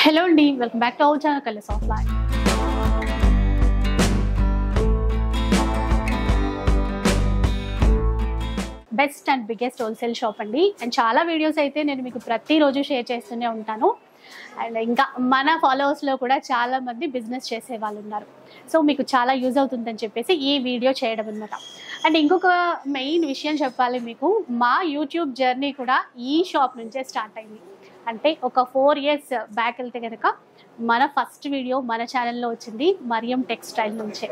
Hello అండి, welcome back to our channel colours of life. Best and biggest wholesale shop అండి. And చాలా videos అయితే నేను మీకు ప్రతిరోజు షేర్ చేస్తూనే ఉంటాను. అండ్ ఇంకా మన ఫాలోవర్స్లో కూడా చాలా మంది బిజినెస్ చేసే వాళ్ళు ఉన్నారు. సో మీకు చాలా యూజ్ అవుతుందని చెప్పేసి ఈ వీడియో చేయడం అనమాట. అండ్ ఇంకొక మెయిన్ విషయం చెప్పాలి మీకు, మా యూట్యూబ్ జర్నీ కూడా ఈ షాప్ నుంచే స్టార్ట్ అయింది. అంటే ఒక 4 years బ్యాక్ వెళ్తే కనుక మన ఫస్ట్ వీడియో మన ఛానల్లో వచ్చింది మరియం టెక్స్టైల్ నుంచే.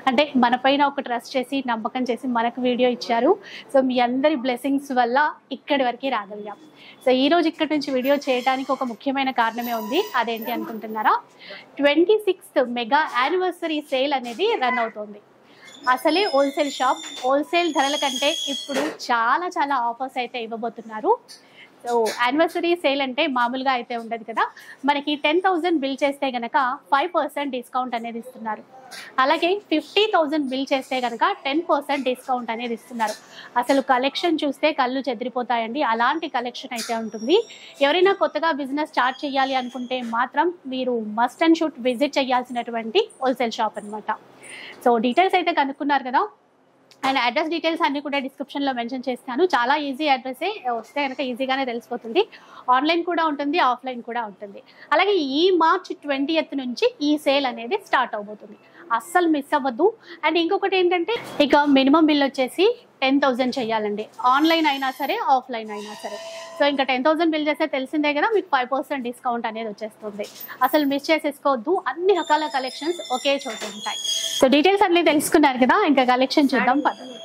అంటే మన పైన ఒక ట్రస్ట్ చేసి నమ్మకం చేసి మనకు వీడియో ఇచ్చారు. సో మీ అందరి బ్లెస్సింగ్స్ వల్ల ఇక్కడి వరకు రాగలిగాం. సో ఈరోజు ఇక్కడి నుంచి వీడియో చేయడానికి ఒక ముఖ్యమైన కారణమే ఉంది. అదేంటి అనుకుంటున్నారా? 26th మెగా యానివర్సరీ సేల్ అనేది రన్ అవుతుంది. అసలే హోల్సేల్ షాప్, హోల్సేల్ ధరల కంటే ఇప్పుడు చాలా చాలా ఆఫర్స్ అయితే ఇవ్వబోతున్నారు. సో యానివర్సరీ సేల్ అంటే మామూలుగా అయితే ఉండదు కదా. మనకి 10,000 బిల్ చేస్తే కనుక 5% డిస్కౌంట్ అనేది ఇస్తున్నారు. అలాగే 50,000 బిల్ చేస్తే కనుక 10% డిస్కౌంట్ అనేది ఇస్తున్నారు. అసలు కలెక్షన్ చూస్తే కళ్ళు చెదిరిపోతాయండి. అలాంటి కలెక్షన్ అయితే ఉంటుంది. ఎవరైనా కొత్తగా బిజినెస్ స్టార్ట్ చేయాలి అనుకుంటే మాత్రం మీరు మస్ట్ అండ్ షుడ్ విజిట్ చేయాల్సినటువంటి హోల్సేల్ షాప్ అనమాట. సో డీటెయిల్స్ అయితే కనుక్కున్నారు కదా. అండ్ అడ్రస్ డీటెయిల్స్ అన్ని కూడా డిస్క్రిప్షన్లో మెన్షన్ చేస్తాను. చాలా ఈజీ అడ్రస్సే, వస్తే కనుక ఈజీగానే తెలిసిపోతుంది. ఆన్లైన్ కూడా ఉంటుంది, ఆఫ్లైన్ కూడా ఉంటుంది. అలాగే ఈ March 20th నుంచి ఈ సేల్ అనేది స్టార్ట్ అవబోతుంది. అస్సలు మిస్ అవ్వద్దు. అండ్ ఇంకొకటి ఏంటంటే, ఇక మినిమం బిల్ వచ్చేసి 10,000 చేయాలండి. ఆన్లైన్ అయినా సరే, ఆఫ్లైన్ అయినా సరే. సో ఇంకా 10,000 బిల్ చేస్తే తెలిసిందే కదా, మీకు 5% డిస్కౌంట్ అనేది వచ్చేస్తుంది. అసలు మిస్ చేసేసుకోవద్దు. అన్ని రకాల కలెక్షన్స్ ఒకే చోట ఉంటాయి. సో డీటెయిల్స్ అన్ని తెలుసుకున్నారు కదా, ఇంకా కలెక్షన్ చూద్దాం పదండి.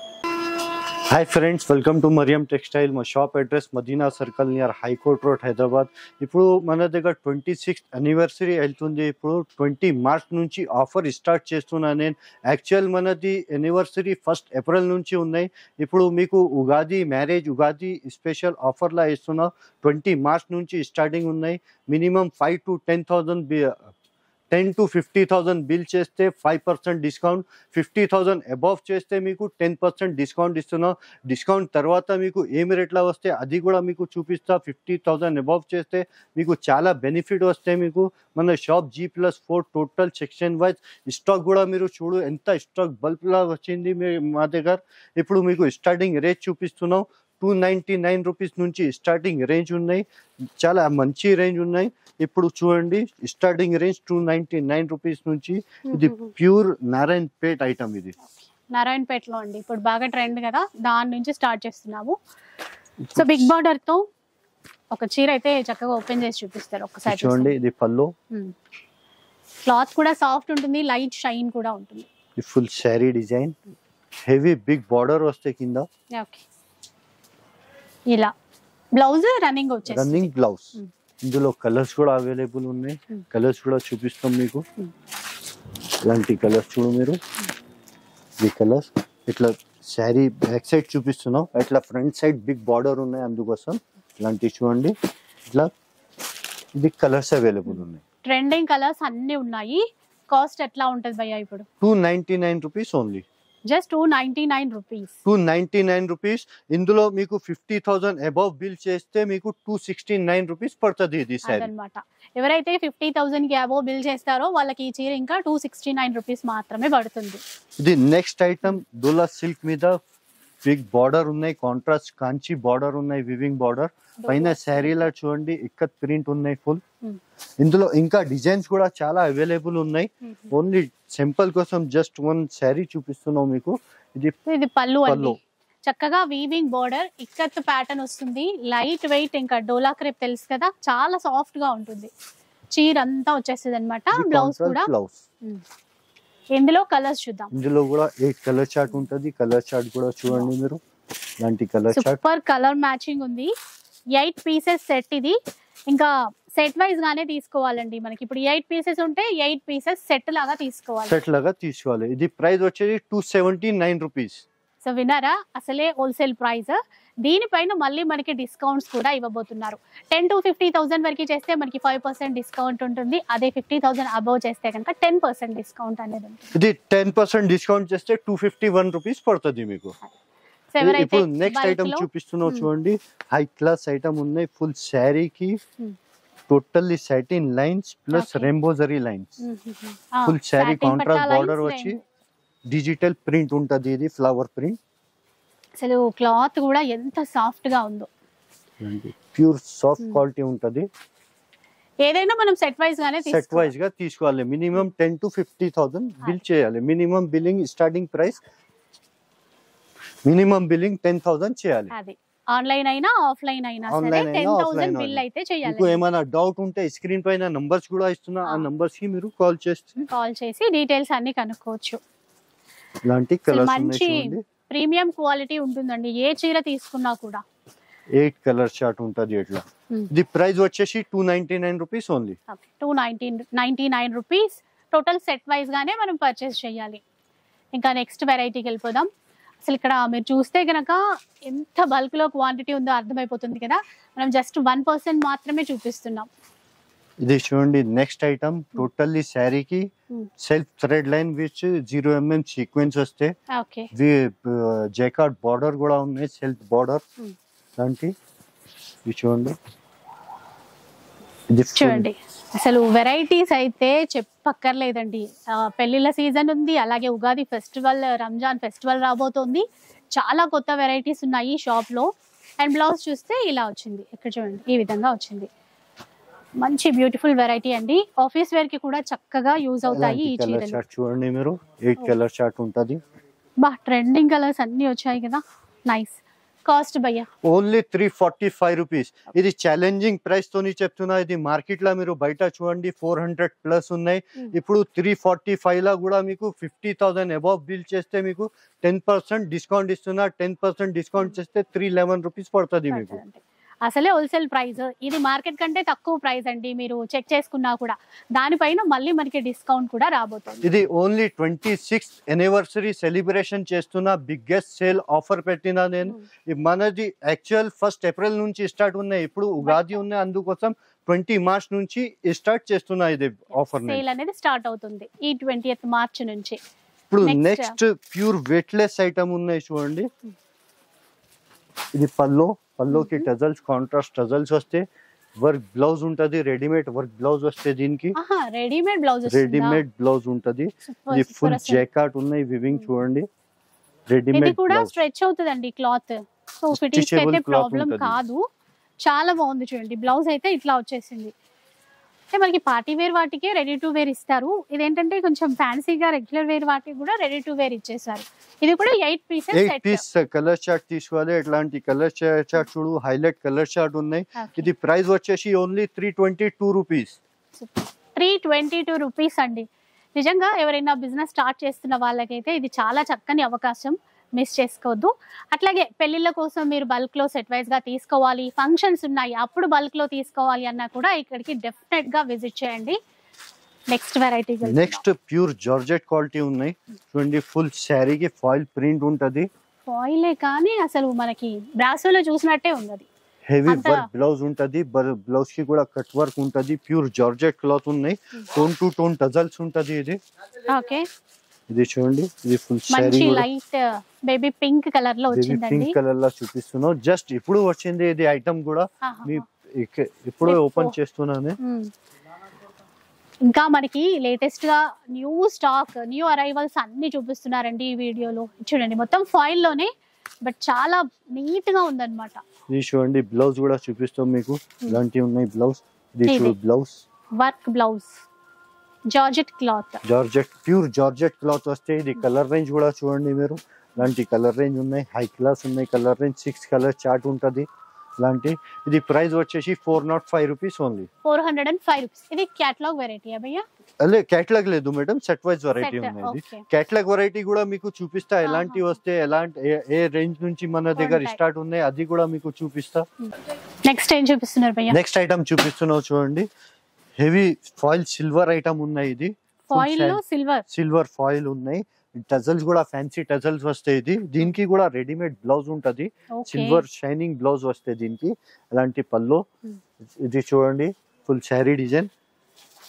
Hi friends, welcome to Mariam textile. మా shop address Madina circle near high court road, Hyderabad. ఇప్పుడు మన దగ్గర 26th యానివర్సరీ వెళ్తుంది. ఇప్పుడు 20 March నుంచి ఆఫర్ స్టార్ట్ చేస్తున్నా నేను. యాక్చువల్ మనది యానివర్సరీ 1st April నుంచి ఉన్నాయి. ఇప్పుడు మీకు ఉగాది, మ్యారేజ్ ఉగాది స్పెషల్ ఆఫర్లా ఇస్తున్నా. 20 March నుంచి స్టార్టింగ్ ఉన్నాయి. మినిమం 5 to 10 to 50,000 బిల్ చేస్తే 5% డిస్కౌంట్, 50,000 అబవ్ చేస్తే మీకు 10% డిస్కౌంట్ ఇస్తున్నాం. డిస్కౌంట్ తర్వాత మీకు ఏమి రేట్లా వస్తే అది కూడా మీకు చూపిస్తా. 50,000 అబవ్ చేస్తే మీకు చాలా బెనిఫిట్ వస్తాయి. మీకు మన shop G+4 total section wise stock కూడా మీరు చూడు ఎంత స్టాక్ బల్క్లా వచ్చింది మా దగ్గర. ఇప్పుడు మీకు స్టార్టింగ్ రేట్ చూపిస్తున్నాం. 299 రూపీస్ నుంచి స్టార్టింగ్ రేంజ్ ఉన్నాయి. చాలా మంచి రేంజ్ ఉన్నాయి. ఇప్పుడు చూడండి, స్టార్టింగ్ రేంజ్ 299 రూపీస్ నుంచి. ఇది ప్యూర్ నారాయణపేట్ ఐటమ్. ఇది నారాయణపేటలో అండి, ఇప్పుడు బాగా ట్రెండ్ కదా, దాని నుంచి స్టార్ట్ చేస్తున్నాము. సో బిగ్ బార్డర్ తో ఒక చీర అయితే చక్కగా ఓపెన్ చేసి చూపిస్తారు. ఒకసారి చూడండి, ఇది పల్లో. క్లాత్ కూడా సాఫ్ట్ ఉంటుంది, లైట్ షైన్ కూడా ఉంటుంది. Full saree design, heavy big border వస్తే కింద. ఓకే, ఇలా బ్లౌజ్ రన్నింగ్ వచ్చేసి రన్నింగ్ బ్లౌజ్. ఇందులో కలర్స్ కూడా అవైలబుల్ ఉన్నాయి. కలర్స్ కూడా చూపిస్తాం మీకు. ఇలాంటి కలర్స్ చూడు మీరు. ఈ కలర్స్ ఇట్లా శారీ బ్యాక్ సైడ్ చూపిస్తున్నాం. ఇట్లా ఫ్రంట్ సైడ్ బిగ్ బార్డర్ ఉన్నాయి, అందుకోసం ఇలాంటివి చూడండి. ఇట్లా ఇది కలర్స్ అవైలబుల్ ఉన్నాయి. ట్రెండింగ్ కలర్స్ అన్ని ఉన్నాయి. కాస్ట్ ఎట్లా ఉంటుంది భయ్యా? ఇప్పుడు 299 rupees only. Just 299 rupees. 299 rupees. ఇందులో మీకు 50,000 అబవ్ బిల్ చేస్తే మీకు 269 రూపీస్ పడుతుంది. ఇది సారీ అన్నమాట. ఎవరైతే 50,000 కి అబవ్ బిల్ చేస్తారో వాళ్ళకి ఈ చీర ఇంకా 269 రూపీస్ మాత్రమే పడుతుంది. ఇది నెక్స్ట్ ఐటమ్ డోలా సిల్క్ మీద బిగ్ బార్డర్ ఉన్నాయి. కాంట్రాస్ట్ కాంచి బార్డర్ ఉన్నాయి, వివింగ్ బార్డర్. పైన శారీలా చూడండి ఇక్కత్ ప్రింట్ ఉన్నాయి ఫుల్. ఇందులో ఇంకా డిజైన్స్ కూడా చాలా అవైలబుల్ ఉన్నాయి. ఓన్లీ సింపుల్ కోసం జస్ట్ వన్ శారీ చూపిస్తున్నాం మీకు. ఇది పళ్ళు అండి. చక్కగా వీవింగ్ బార్డర్, ఇక్కత్ ప్యాటర్న్ వస్తుంది. లైట్ వెయిట్, ఇంకా డోలా క్రేప్ తెలుసు కదా, చాలా సాఫ్ట్ గా ఉంటుంది. చీర అంతా వచ్చేస్తుంది అనమాట. బ్లౌజ్ కూడా. ఇందులో కలర్స్ చూద్దాం. ఇందులో కూడా 8 కలర్ చార్ట్ ఉంటుంది. కలర్ చార్ట్ కూడా చూడండి మీరు. ఇలాంటి colour chart, super colour matching ఉంది. 8 పీసెస్ సెట్ ఇది. ఇంకా సెట్ వైజ్ గానే తీసుకోవాలండి. మనకి ఇప్పుడు 8 పీసెస్ ఉంటే 8 పీసెస్ సెట్ లాగా తీసుకోవాలి. సెట్ లాగా తీసుకోవాలి. ఇది ప్రైస్ వచ్చేది 279 రూపీస్. సో విన్నారా, అసలే హోల్సేల్ ప్రైస్. దీనిపైన మళ్ళీ మనకి డిస్కౌంట్స్ కూడా ఇవ్వబోతున్నారు. 10 to 50,000 వరకు చేస్తే మనకి 5% డిస్కౌంట్ ఉంటుంది. అదే 50,000 అబవ్ చేస్తే కనుక 10% డిస్కౌంట్ అనేది ఉంటుంది. ఇది 10% డిస్కౌంట్ చేస్తే 251 రూపీస్ పడుతుంది మీకు. ఇప్పుడు నెక్స్ట్ ఐటమ్ చూపిస్తున్నావు చూడండి. హై క్లాస్ ఐటమ్ ఉన్నాయి. ఫుల్ శారీకి totally satin lines plus rainbow zari lines. Full sari contrast border వచ్చి డిజిటల్ ప్రింట్ ఉంటది, ఇది ఫ్లవర్ ప్రింట్. అసలు క్లాత్ కూడా ఎంత సాఫ్ట్ గా ఉందో, ప్యూర్ సాఫ్ట్ క్వాలిటీ ఉంటది. ఏదైనా మనం సెట్ వైజ్ గా తీసుకోవాలి. మినిమం 10 to 50,000 బిల్ చేయాలి. Minimum billing starting price minimum billing 10,000 చేయాలి. అది ఆన్లైన్ అయినా ఆఫ్లైన్ అయినా సరే 10,000 బిల్ అయితే చేయాలి. మీకు ఏమైనా డౌట్ ఉంటే స్క్రీన్ పైన నంబర్స్ కూడా ఇస్తున్నా, ఆ నంబర్స్ కి మీరు కాల్ చేసి డీటెయిల్స్ అన్ని కనుక్కోవచ్చు. ఇలాంటి కలర్స్ మంచి ప్రీమియం క్వాలిటీ ఉంటుందండి, ఏ చీర తీసుకున్నా కూడా. 8 కలర్ చార్ట్ ఉంటది ఇట్లా. ది ప్రైస్ వచ్చేసి 299 rupees only. 299 rupees total set wise గానే మనం పర్చేస్ చేయాలి. ఇంకా నెక్స్ట్ వెరైటీకి వెళ్ళిపోదాం. అసలు ఇక్కడ మీరు చూస్తే కనుక ఎంత బల్క్ లో క్వాంటిటీ ఉందో అర్థమైపోతుంది కదా. మనం జస్ట్ 1% మాత్రమే చూపిస్తున్నాం. ఇది చూడండి నెక్స్ట్ ఐటమ్. టోటల్లీ శారీకి self thread line which 0 mm sequence వస్తే, జైకార్డ్ బార్డర్ కూడా ఉన్నాయి, సెల్ఫ్ బార్డర్ లాంటి. ఇది చూడండి, చూడండి అసలు వెరైటీస్ అయితే చెప్పక్కర్లేదండి. పెళ్లిళ్ళ సీజన్ ఉంది, అలాగే ఉగాది ఫెస్టివల్, రంజాన్ ఫెస్టివల్ రాబోతోంది. చాలా కొత్త వెరైటీస్ ఉన్నాయి షాప్ లో. అండ్ బ్లౌజ్ చూస్తే ఇలా వచ్చింది, ఇక్కడ చూడండి ఈ విధంగా వచ్చింది. మంచి బ్యూటిఫుల్ వెరైటీ అండి, ఆఫీస్ వేర్ కి కూడా చక్కగా యూజ్ అవుతాయి ఈ చీరలు. చూడండి మీరు 8 కలర్ చార్ట్ ఉంటది. బా ట్రెండింగ్ కలర్స్ అన్ని వచ్చాయి కదా, నైస్. కాస్ట్ భయ్యా ఓన్లీ 345 రూపీస్. ఇది ఛాలెంజింగ్ ప్రైస్ తోని చెప్తున్నా. ఇది మార్కెట్ లో మీరు బయట చూడండి 400 ప్లస్ ఉన్నాయి. ఇప్పుడు 345 లా కూడా మీకు 50,000 అబౌవ్ బిల్ చేస్తే మీకు 10% డిస్కౌంట్ ఇస్తున్నా. 10% డిస్కౌంట్ చేస్తే 311 రూపీస్ పడుతుంది మీకు. అసలే హోల్సేల్ ప్రైస్, ఇది మార్కెట్ కంటే తక్కువ ప్రైస్ అండి. మీరు చెక్ చేసుకున్నా కూడా దానిపైన మళ్ళీ మనకి డిస్కౌంట్ కూడా రాబోతుంది. ఇది ఓన్లీ 26th anniversary సెలబ్రేషన్ చేస్తున్నా, బిగ్గెస్ట్ సేల్ ఆఫర్ పెట్టినా నేను. మనది యాక్చువల్ 1st April నుంచి స్టార్ట్ ఉన్నాయి, ఇప్పుడు ఉగాది ఉన్నాయి, అందుకోసం 20 March నుంచి స్టార్ట్ చేస్తున్నా. ఇది ఆఫర్ సేల్ అనేది స్టార్ట్ అవుతుంది ఈ 20th March నుంచి. ఇప్పుడు నెక్స్ట్ ప్యూర్ వెయిట్లెస్ ఐటమ్ ఉన్నాయి చూడండి. ఇది పల్లోకి టజల్స్, కాంట్రాస్ట్ టజల్స్ వస్తే, వర్క్ బ్లౌజ్ ఉంటది, రెడీమేడ్ వర్క్ బ్లౌజ్ వస్తే దీనికి రెడీమేడ్ బ్లౌజ్ ఉంటది. ఇది ఫుల్ జాకెట్ ఉన్నాయి, వివింగ్ చూడండి. రెడీమేడ్ కూడా స్ట్రెచ్ అవుతుందండి క్లాత్, సో ఫిట్టింగ్స్ అయితే ప్రాబ్లం కాదు. చాలా బాగుంది చూడండి. బ్లౌజ్ అయితే ఇట్లా వచ్చేసింది. అంటే మనకి పార్టీ వేర్ వాటికే రెడీ టు వేర్ ఇస్తారు. ఇదేంటంటే కొంచెం ఫ్యాన్సీగా రెగ్యులర్ వేర్ వాటికి కూడా రెడీ టు వేర్ ఇచ్చేసారు. ఇది కూడా 8 పీస్ కలర్ చార్ట్ తీసుకోవాలి. ఇట్లాంటి కలర్ చార్ట్ చూడు, హైలైట్ కలర్ చార్ట్ ఉన్నాయి. ఇది ప్రైస్ వచ్చేసి ఓన్లీ 322 రూపీస్. 322 రూపీస్ అండి. నిజంగా ఎవరైనా బిజినెస్ స్టార్ట్ చేస్తున్న వాళ్ళకైతే ఇది చాలా చక్కని అవకాశం, మిస్ చేసుకోవద్దు. అట్లాగే పెళ్లిళ్ళ కోసం మీరు బల్క్ లో సెట్ వైజ్ గా తీసుకోవాలి, ఫంక్షన్స్ ఉన్నాయి అప్పుడు బల్క్ లో తీసుకోవాలి అన్నా కూడా ఇక్కడికి డెఫినెట్ గా విజిట్ చేయండి. Next variety, next pure georgette quality ఉన్నాయి చూడండి. ఫుల్ శారీకి ఫాయిల్ ప్రింట్ ఉంటది. ఫాయిలే కానీ అసలు మనకి బ్రాసోలో చూసినట్టే ఉంది. హెవీ వర్క్ బ్లౌజ్ ఉంటది, బ్లౌజ్ కి కూడా కట్ వర్క్ ఉంటది. ప్యూర్ జార్జెట్ క్లాత్ ఉన్నాయి, టోన్ టు టోన్ టజల్స్ ఉంటది. ఇది ఓకే, ఇది చూడండి. ఇది ఫుల్ మంచి లైట్ బేబీ పింక్ కలర్ లో వచ్చిందండి. పింక్ కలర్ లో చూపిస్తున్నాను, జస్ట్ ఇప్పుడు వచ్చింది ఇది ఐటమ్ కూడా. మీ ఇప్పుడు ఓపెన్ చేస్తున్నాను. ఇంకా మనకి లేటెస్ట్ గా న్యూ స్టాక్, న్యూ అరైవల్స్ అన్ని చూపిస్తున్నారండి ఈ వీడియోలో. చూడండి మొత్తం ఫాయిల్ లోనే, బట్ చాలా నీట్ గా ఉందన్నమాట. ఇది చూడండి బ్లౌజ్ కూడా చూపిస్తాం మీకు. ఇలాంటివి ఉన్నాయి బ్లౌజ్. ఇది blouse work blouse, georgette cloth, georgette pure georgette cloth వస్తే. ఇది కలర్ రేంజ్ కూడా చూడండి మీరు. ఇలాంటి కలర్ రేంజ్ ఉన్నాయి, హై క్లాస్ ఉన్నాయి కలర్ రేంజ్. 6 కలర్ చార్ట్ ఉంటది ఇలాంటి. ఇది ప్రైస్ వచ్చేసి 405 రూపీస్ ఓన్లీ. 405 రూపీస్. ఇది కేటలాగ్ వెరైటీ భయ్యా? అదే కేటలాగ్ లేదు మేడం, సెట్ వైజ్ వెరైటీ ఉన్నాయి. కేటలాగ్ వెరైటీ కూడా మీకు చూపిస్తా, ఎలాంటి వస్తే ఎలాంటి ఏ రేంజ్ నుంచి మన దగ్గర స్టార్ట్ ఉన్నాయి అది కూడా మీకు చూపిస్తా. నెక్స్ట్ ఏం చూపిస్తున్నారు భయ్యా? నెక్స్ట్ ఐటమ్ చూపిస్తున్నావు చూడండి. హెవీ ఫాయిల్ సిల్వర్ ఐటమ్ ఉన్నాయి. ఇది ఫాయిల్ లో సిల్వర్ ఫాయిల్ ఉన్నాయి. టజల్స్ కూడా ఫ్యాన్సీ టజల్స్ వస్తాయి. ఇది దీనికి కూడా రెడీమేడ్ బ్లౌజ్ ఉంటది, సిల్వర్ షైనింగ్ బ్లౌజ్ వస్తాయి దీనికి. అలాంటి పల్లో. ఇది చూడండి ఫుల్ శారీ డిజైన్,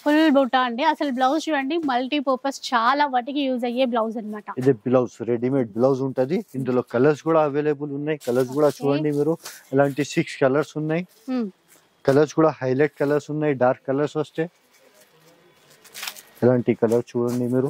ఫుల్ బుటా అండి. అసలు బ్లౌజ్ చూడండి, మల్టీ పర్పస్ చాలా వాటికి యూజ్ అయ్యే బ్లౌజ్ అన్నమాట. ఇది బ్లౌజ్ రెడీమేడ్ బ్లౌజ్ ఉంటది. ఇందులో కలర్స్ కూడా అవైలబుల్ ఉన్నాయి. కలర్స్ కూడా చూడండి మీరు. ఇలాంటి 6 కలర్స్ ఉన్నాయి. కలర్స్ కూడా హైలైట్ కలర్స్ ఉన్నాయి, డార్క్ కలర్స్ వస్తాయి. ఇలాంటి కలర్ చూడండి మీరు,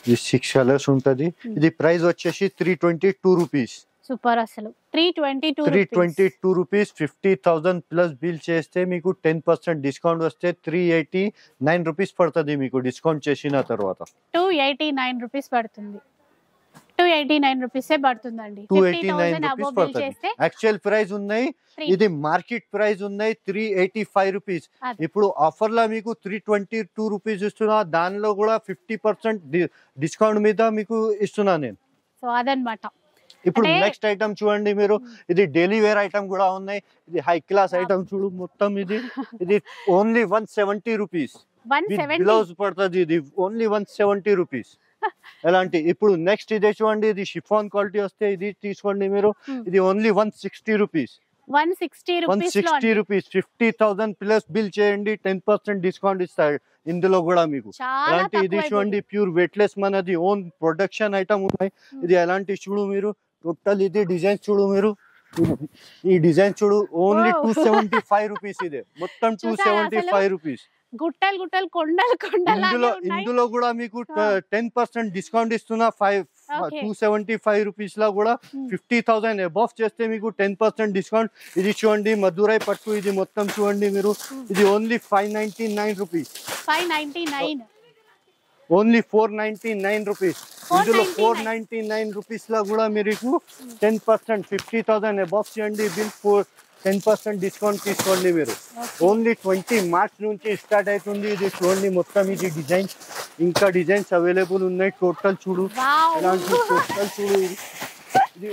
ఇది 6 కలర్స్ ఉంటది. ఇది ప్రైస్ వచ్చేసి 322 రూపీస్. సూపర్, అసలు 322 రూపీస్. 50,000 ప్లస్ బిల్ చేస్తే మీకు 10% డిస్కౌంట్ వస్తే 389 రూపీస్ పడుతుంది మీకు డిస్కౌంట్ చేసిన తర్వాత. 289 రూపీస్ పడుతుంది. 289 రూపీసే పడుతుందండి. 289 రూపీస్ పడుతుంది. యాక్చువల్ ప్రైస్ ఉన్నాయి, ఇది మార్కెట్ ప్రైస్ ఉన్నాయి 385 రూపీస్. ఇప్పుడు ఆఫర్ లో మీకు 322 రూపీస్ ఇస్తున్నా, దానిలో కూడా 50% డిస్కౌంట్ మీద మీకు ఇస్తున్నా నేను. సో అదనమాట. ఇప్పుడు నెక్స్ట్ ఐటమ్ చూడండి మీరు, ఇది డైలీ వేర్ ఐటమ్ కూడా ఉన్నాయి. ఇది హై క్లాస్ ఐటమ్ చూడు మొత్తం. ఇది ఓన్లీ 170 రూపీస్ బ్లౌజ్ పడుతుంది. ఇది ఓన్లీ 170 రూపీస్. ఎలాంటి ఇప్పుడు నెక్స్ట్ ఇదే చూడండి, ఇది షిఫాన్ క్వాలిటీ వస్తే ఇది తీసుకోండి మీరు. ఇది only 160 rupees. 160 rupees. 50,000 plus bill చేయండి, 10% డిస్కౌంట్ ఇస్తాడు ఇందులో కూడా మీకు. అలాంటి ఇది చూడండి, ప్యూర్ వెయిట్లెస్ మనది ఓన్ ప్రొడక్షన్ ఐటమ్ ఉన్నాయి. ఇది ఎలాంటి చూడు మీరు, టోటల్ ఇది డిజైన్ చూడు మీరు, ఈ డిజైన్ చూడు. Only 275 rupees. ఇదే మొత్తం 275 రూపీస్. గుట్టలు గుట్టలు కొండలు కొండలు. ఇందులో కూడా మీకు 10% డిస్కౌంట్ ఇస్తున్నా. 275 రూపీస్ లో కూడా 50,000 అబౌవ్ చేస్తే మీకు 10% డిస్కౌంట్. ఇది చూడండి మధురై పట్టు, ఇది మొత్తం చూడండి మీరు. ఇది ఓన్లీ 599 రూపీస్. 599. Only 499 rupees. ఇందులో 499 రూపీస్ లో కూడా మీరు 10% 50,000 అబౌవ్ చేయండి బిల్, 10% డిస్కౌంట్ తీసుకోండి మీరు. ఓన్లీ 20 మార్చ్ నుంచి స్టార్ట్ అవుతుంది. ఇది చూడండి మొత్తం, ఇది డిజైన్స్ ఇంకా డిజైన్స్ అవైలబుల్ ఉన్నాయి. టోటల్ చూడు, ఎలాంటి టోటల్ చూడు. ఇది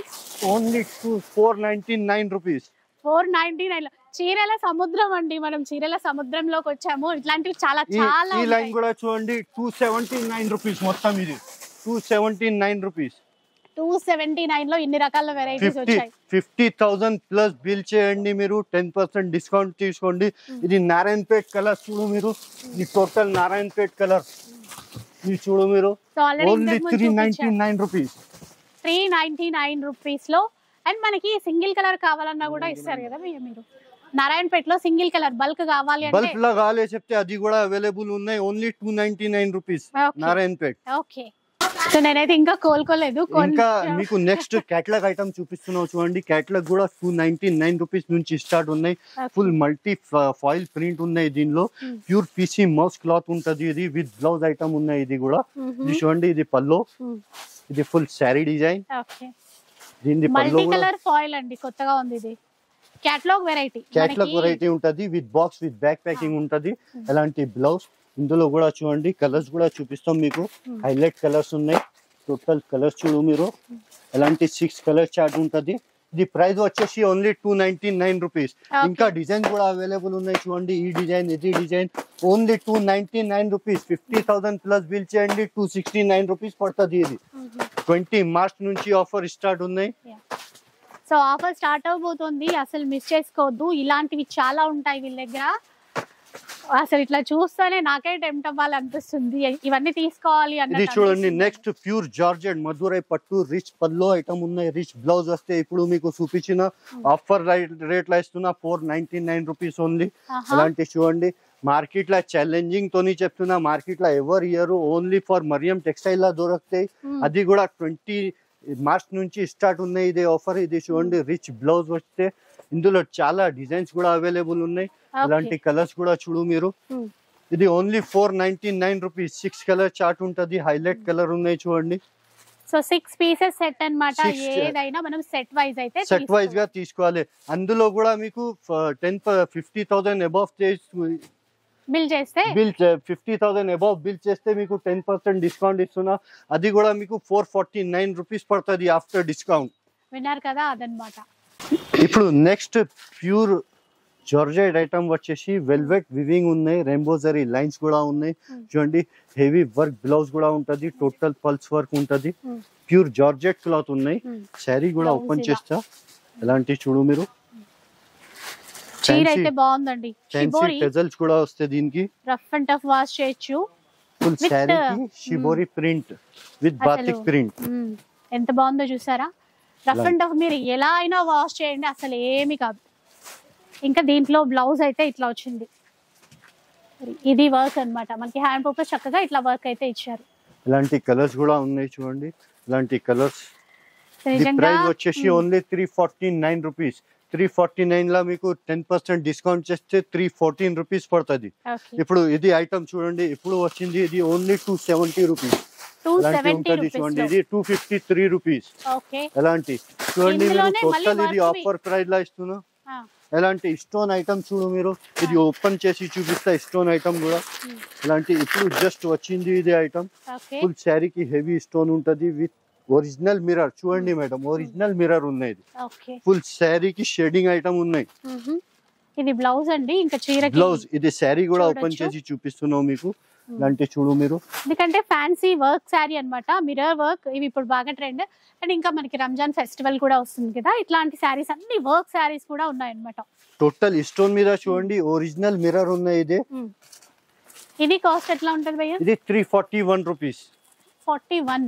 ఓన్లీ 499 రూపీస్. 499. చీరల సముద్రం అండి, మనం చీరల సముద్రంలోకి వచ్చాము. ఇట్లాంటివి చాలా చాలా. ఈ లైన్ కూడా చూడండి 279 రూపీస్. మొత్తం ఇది 279 రూపీస్. 279 లో ఇన్ని రకాల వెరైటీస్ వచ్చాయి. 50,000 ప్లస్ బిల్ చేయండి మీరు, 10% డిస్కౌంట్ తీసుకోండి. ఇది నారాయణపేట్ కలర్ చూడు మీరు, ఇది టోటల్ నారాయణపేట్ కలర్. ఇది చూడు మీరు, ఓన్లీ 399 రూపీస్. 399 రూపీస్ లో. అండ్ మనకి సింగిల్ కలర్ కావాలన్నా కూడా ఇస్తారు కదా మీరు. నారాయణపేటలో సింగిల్ కలర్ బల్క్ కావాలి అంటే, బల్క్ లా కావాలి చెప్తే అది కూడా అవైలబుల్ ఉన్నాయి. Only 299 rupees Narayanpet. Okay. So నేనైతే ఇంకా కోలుకోలేదు. ఇంకా మీకు నెక్స్ట్ క్యాటలాగ్ ఐటమ్ చూపిస్తున్నావు చూడండి. క్యాటలాగ్ కూడా 299 రూపీస్ నుంచి స్టార్ట్ ఉన్నాయి. ఫుల్ మల్టీ ఫాయిల్ ప్రింట్ ఉన్నాయి. దీనిలో ప్యూర్ పీసీ మౌస్ క్లాత్ ఉంటది. ఇది విత్ బ్లౌజ్ ఐటమ్ ఉన్నాయి. ఇది కూడా ఇది చూడండి, ఇది పల్లో, ఇది ఫుల్ శారీ డిజైన్. దీని మల్టీ కలర్ ఫాయిల్ అండి, కొత్తగా ఉంది. ఇది క్యాటలాగ్ వెరైటీ ఉంటది. With box with back packing ఉంటది. ఎలాంటి బ్లౌజ్. ఇందులో కూడా చూడండి కలర్స్ కూడా చూపిస్తాం మీకు. హైలైట్ కలర్స్ ఉన్నాయి. టోటల్ కలర్స్ చూడు మీరు, ఎలాంటి 6 కలర్ చార్ట్ ఉంటది. ఇది ప్రైస్ వచ్చేసి ఓన్లీ 299 రూపీస్. ఇంకా డిజైన్ కూడా అవైలబుల్ ఉన్నాయి చూడండి. ఈ డిజైన్, ఇది design only 299 rupees. 50,000 plus bill చేయండి, 269 రూపీస్ పడుతుంది. ఇది 20 మార్చ్ నుంచి ఆఫర్ స్టార్ట్ ఉన్నాయి. సో ఆఫర్ స్టార్ట్ అవబోతుంది, అసలు మిస్ చేసుకోవద్దు. ఇలాంటివి చాలా ఉంటాయి వీళ్ళ దగ్గర. అసలు ఇట్లా చూస్తేనే నాకే టెంప్ట్ అవ్వాలనిపిస్తుంది, ఇవన్నీ తీసుకోవాలి అన్నది. ఇది చూడండి నెక్స్ట్ ప్యూర్ జార్జెట్ మధురై పట్టు రిచ్ పల్లో ఐటమ్ ఉన్నాయి. రిచ్ బ్లౌజ్ వస్తే ఇప్పుడు మీకు చూపించిన ఆఫర్ రేట్ లో ఇస్తున్నా 499 రూపీస్ ఓన్లీ. అలాంటి చూడండి మార్కెట్ లో ఛాలెంజింగ్ తోని చెప్తున్నా, మార్కెట్ లో ever year only for Mariam textile లా దొరుకుతాయి. అది కూడా 20 మార్చ్ నుంచి స్టార్ట్ ఉన్నాయి ఇదే ఆఫర్. ఇది చూడండి రిచ్ బ్లౌజ్ వస్తే ఇందులో చాలా డిజైన్స్ కూడా అవైలబుల్ ఉన్నాయి. ఇలాంటి కలర్స్ కూడా చూడు మీరు. ఇది ఓన్లీ 499 రూపీస్. 6 కలర్ చార్ట్ ఉంటది. హైలైట్ కలర్ ఉన్నాయి చూడండి. సో 6 పీసెస్ సెట్ అన్నమాట. ఏదైనా మనం సెట్ వైజ్ అయితే సెట్ వైజ్ గా తీసుకోవాలి. అందులో కూడా మీకు 50,000 అబౌవ్ బిల్ చేస్తే 50,000 అబౌవ్ బిల్ చేస్తే మీకు 10% డిస్కౌంట్ ఇస్తున్నా. అది కూడా మీకు 449 రూపీస్ పడుతుంది ఆఫ్టర్ డిస్కౌంట్. విన్నారు కదా, అదనమాట. ఇప్పుడు నెక్స్ట్ ప్యూర్ జార్జెట్ ఐటమ్ వచ్చేసి వెల్వెట్ వివింగ్ ఉన్నాయి. రెయిన్బోజరీ లైన్స్ కూడా ఉన్నాయి చూడండి. హెవీ వర్క్ బ్లౌజ్ కూడా ఉంటది. టోటల్ పల్స్ వర్క్ ఉంటది. ప్యూర్ జార్జెట్ క్లాత్ ఉన్నాయి. శారీ కూడా ఓపెన్ చేస్తా. ఎలాంటి చూడు మీరు. చీర అయితే బాగుందండి. ఫ్యాన్సీ టెజల్స్ కూడా వస్తాయి దీనికి. రఫ్ అండ్ టఫ్ వాష్ చేయొచ్చు. ఫుల్ శారీ కి shibori print with batik print. ఎంత బాగుందో చూసారా. రఫ్ అండ్ టఫ్ మీరు ఎలా అయినా వాష్ చేయండి, అసలు ఏమి కాదు. ఇంకా దీంట్లో బ్లౌజ్ అయితే ఇట్లా వచ్చింది. ఇది వర్క్ అన్నమాట, మనకి హ్యాండ్ పర్పస్ చక్కగా ఇట్లా వర్క్ అయితే ఇచ్చారు. ఇలాంటి కలర్స్ కూడా ఉన్నాయి చూడండి, ఇలాంటి కలర్స్. ప్రైస్ వచ్చేసి ఓన్లీ 349 రూపీస్. 349 లా మీకు 10% డిస్కౌంట్ చేస్తే 314 రూపీస్ పడుతుంది. ఇప్పుడు ఇది ఐటమ్ చూడండి, ఇప్పుడు వచ్చింది ఇది ఓన్లీ 270 రూపీస్. చూడండి ఇది 253 రూపీస్. ఎలాంటి చూడండి మీరు, టోటల్ ఇది ఆఫర్ ప్రైస్ లా ఇస్తున్నా. ఎలాంటి స్టోన్ ఐటమ్ చూడు మీరు, ఇది ఓపెన్ చేసి చూపిస్తా స్టోన్ ఐటమ్ కూడా. ఇలాంటి ఇప్పుడు జస్ట్ వచ్చింది ఇది ఐటమ్. ఫుల్ శారీకి హెవీ స్టోన్ ఉంటది విత్ ఒరిజినల్ మిర్రర్. చూడండి మేడం, ఒరిజినల్ మిర్రర్ ఉన్నాయి. ఫుల్ శారీకి షేడింగ్ ఐటమ్ ఉన్నాయి. ఇది బ్లౌజ్ అండి, ఇంకా చీర బ్లౌజ్. ఇది శారీ కూడా ఓపెన్ చేసి చూపిస్తున్నాం మీకు. ఇలాంటి చూడు మీరు, ఎందుకంటే ఫ్యాన్సీ వర్క్ శారీ అన్నమాట, మిర్రర్ వర్క్. ఇవి ఇప్పుడు బాగా ట్రెండ్. అండ్ ఇంకా మనకి రంజాన్ ఫెస్టివల్ కూడా వస్తుంది కదా, ఇట్లాంటి శారీస్ అన్ని వర్క్ శారీస్ కూడా ఉన్నాయి అన్నమాట. టోటల్ స్టోన్ మీద చూడండి ఒరిజినల్ మిర్రర్ ఉన్నాయి. ఇది కాస్ట్ ఎట్లా ఉంటుంది భయ్యా? ఇది 341 రూపీస్. 41.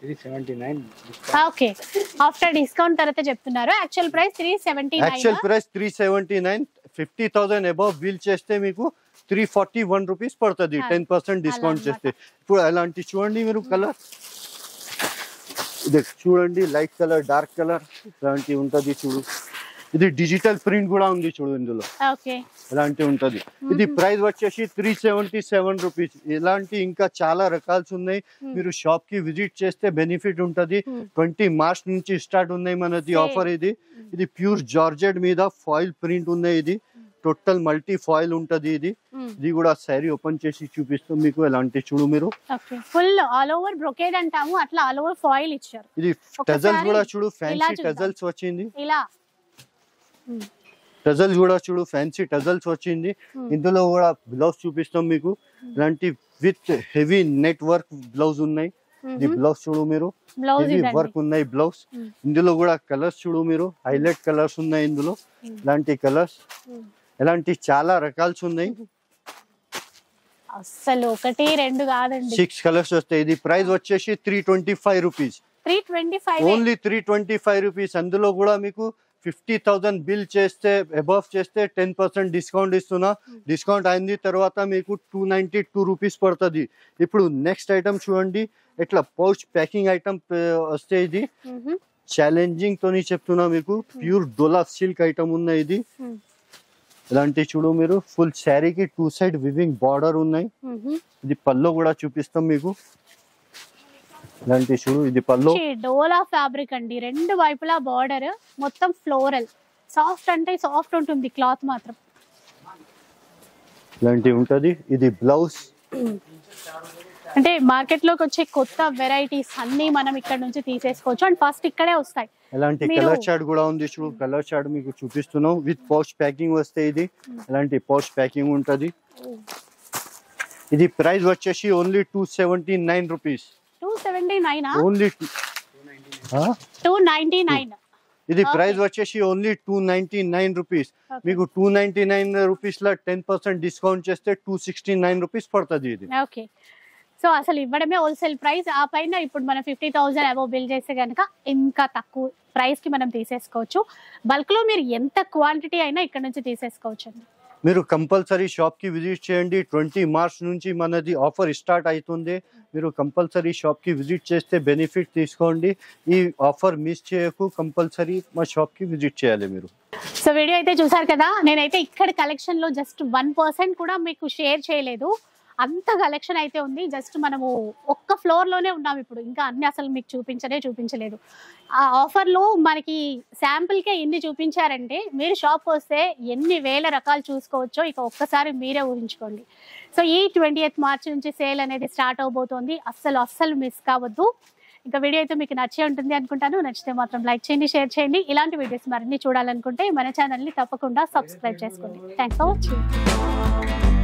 ఇది 79. ఓకే, ఆఫ్టర్ డిస్కౌంట్ తర్వాత చెప్తున్నారు. Actual price 379. Actual price 379. 50,000 above bill చేస్తే మీకు 341 రూపీస్ పడుతుంది 10% డిస్కౌంట్ చేస్తే. ఇప్పుడు అలాంటి చూడండి మీరు కలర్, ఇది చూడండి లైట్ కలర్, డార్క్ కలర్ ఇలాంటి ఉంటది చూడు. ఇది డిజిటల్ ప్రింట్ కూడా ఉంది చూడు ఇందులో, ఇలాంటి ఉంటది. ఇది ప్రైస్ వచ్చేసి 377 రూపీస్. ఇలాంటి ఇంకా చాలా రకాల్స్ ఉన్నాయి, మీరు షాప్ కి విజిట్ చేస్తే బెనిఫిట్ ఉంటది. 20 మార్చ్ నుంచి స్టార్ట్ ఉన్నాయి మనది ఆఫర్. ఇది ప్యూర్ జార్జెట్ మీద ఫాయిల్ ప్రింట్ ఉన్నాయి. ఇది టోటల్ మల్టీ ఫాయిల్ ఉంటది. ఇది కూడా శారీ ఓపెన్ చేసి చూపిస్తాం మీకు. ఎలాంటి చూడు మీరు, ఫుల్ ఆల్ ఓవర్ బ్రొకేడ్ అంటాము, అట్లా ఆల్ ఓవర్ ఫాయిల్ ఇచ్చారు. ఇది టజల్స్ కూడా చూడు, ఫ్యాన్సీ టజల్స్ వచ్చింది. ఇలా టజల్స్ కూడా చూడు, ఫ్యాన్సీ టజల్స్ వచ్చింది. ఇందులో కూడా బ్లౌజ్ చూపిస్తాం మీకు. ఇలాంటి with heavy net work blouse ఉన్నాయి. ఇది బ్లౌజ్ చూడు మీరు, హెవీ వర్క్ ఉన్నాయి బ్లౌజ్. ఇందులో కూడా కలర్స్ చూడు మీరు, హైలైట్ కలర్స్ ఉన్నాయి ఇందులో. ఇలాంటి కలర్స్, ఇలాంటి చాలా రకాల్స్ ఉన్నాయి. అసలు ఒకటి రెండు కాదండి, 6 కలర్స్ వస్తాయి. ఇది ప్రైస్ వచ్చేసి 325 రూపీస్. 325 only 325 rupees. అందులో కూడా మీకు 50,000 బిల్ చేస్తే అబవ్ చేస్తే 10% డిస్కౌంట్ ఇస్తున్నా. డిస్కౌంట్ అయింది తర్వాత మీకు 292 రూపీస్ పడుతుంది. ఇప్పుడు నెక్స్ట్ ఐటమ్ చూడండి, ఇట్లా పౌచ్ ప్యాకింగ్ ఐటమ్ వస్తే ఇది ఛాలెంజింగ్ తోని చెప్తున్నా మీకు. ప్యూర్ డోలా సిల్క్ ఐటమ్ ఉన్నాయి. ఇది ఇలాంటి చూడు మీరు, ఫుల్ శారీకి 2 సైడ్ వివింగ్ బార్డర్ ఉన్నాయి. ఇది పల్లో కూడా చూపిస్తాం మీకు. ఇలాంటి చూడు, ఇది పల్లో. డోలా ఫ్యాబ్రిక్ అండి, రెండు వైపులా బార్డర్, మొత్తం ఫ్లోరల్. సాఫ్ట్ అంటే సాఫ్ట్ ఉంటుంది క్లాత్ మాత్రం. ఇలాంటి ఉంటది. ఇది బ్లౌజ్. అంటే మార్కెట్ లోకి వచ్చే కొత్త వెరైటీస్ అన్ని మనం ఇక్కడ నుంచి తీసేసుకోవచ్చు. అండ్ ఫస్ట్ ఇక్కడే వస్తాయి. ఇలాంటి కలర్ చార్ట్ కూడా ఉంది చూడు, కలర్ చార్ట్ మీకు చూపిస్తున్నాం. విత్ పౌచ్ ప్యాకింగ్ వస్తే ఇది ఇలాంటి పౌచ్ ప్యాకింగ్ ఉంటది. ఇది ప్రైస్ వచ్చేసి ఓన్లీ 279 రూపీస్. 279 ఓన్లీ 299. ఇది ప్రైస్ వచ్చేసి ఓన్లీ 299 రూపీస్. మీకు 299 రూపీస్ లా 10% డిస్కౌంట్ చేస్తే 269 రూపీస్ పడుతుంది ఇది. ఓకే, సో అసలు ఇవ్వడమే హోల్సేల్ ప్రైస్. ఆ పైన ఇప్పుడు మనం 50,000 అబౌవ్ బిల్ చేస్తే కనుక ఇంకా తక్కువ ప్రైస్ కి మనం తీసేసుకోవచ్చు. బల్క్ లో మీరు ఎంత క్వాంటిటీ అయినా ఇక్కడ నుంచి తీసేసుకోవచ్చు అండి. మీరు కంపల్సరీ షాప్ కి విజిట్ చేయండి. 20 మార్చ్ నుంచి మనది ఆఫర్ స్టార్ట్ అవుతుంది. మీరు కంపల్సరీ షాప్ కి విజిట్ చేస్తే బెనిఫిట్ తీసుకోండి. ఈ ఆఫర్ మిస్ చేయకు, కంపల్సరీ మా షాప్ కి విజిట్ చేయాలి మీరు. సో వీడియో అయితే చూసారు కదా, నేనైతే ఇక్కడ కలెక్షన్ లో జస్ట్ 1% కూడా మీకు షేర్ చేయలేదు. అంత కలెక్షన్ అయితే ఉంది. జస్ట్ మనము ఒక్క ఫ్లోర్ లోనే ఉన్నాం ఇప్పుడు, ఇంకా అన్ని అసలు మీకు చూపించలేదు. ఆ ఆఫర్ లో మనకి శాంపుల్ కే ఇన్ని చూపించారంటే మీరు షాప్ వస్తే ఎన్ని వేల రకాలు చూసుకోవచ్చో ఇక ఒక్కసారి మీరే ఊహించుకోండి. సో ఈ 20th మార్చ్ నుంచి సేల్ అనేది స్టార్ట్ అవబోతోంది. అస్సలు మిస్ కావద్దు. ఇంకా వీడియో అయితే మీకు నచ్చే ఉంటుంది అనుకుంటాను. నచ్చితే మాత్రం లైక్ చేయండి, షేర్ చేయండి. ఇలాంటి వీడియోస్ మరిన్ని చూడాలనుకుంటే మన ఛానల్ని తప్పకుండా సబ్స్క్రైబ్ చేసుకోండి. Thanks for watching.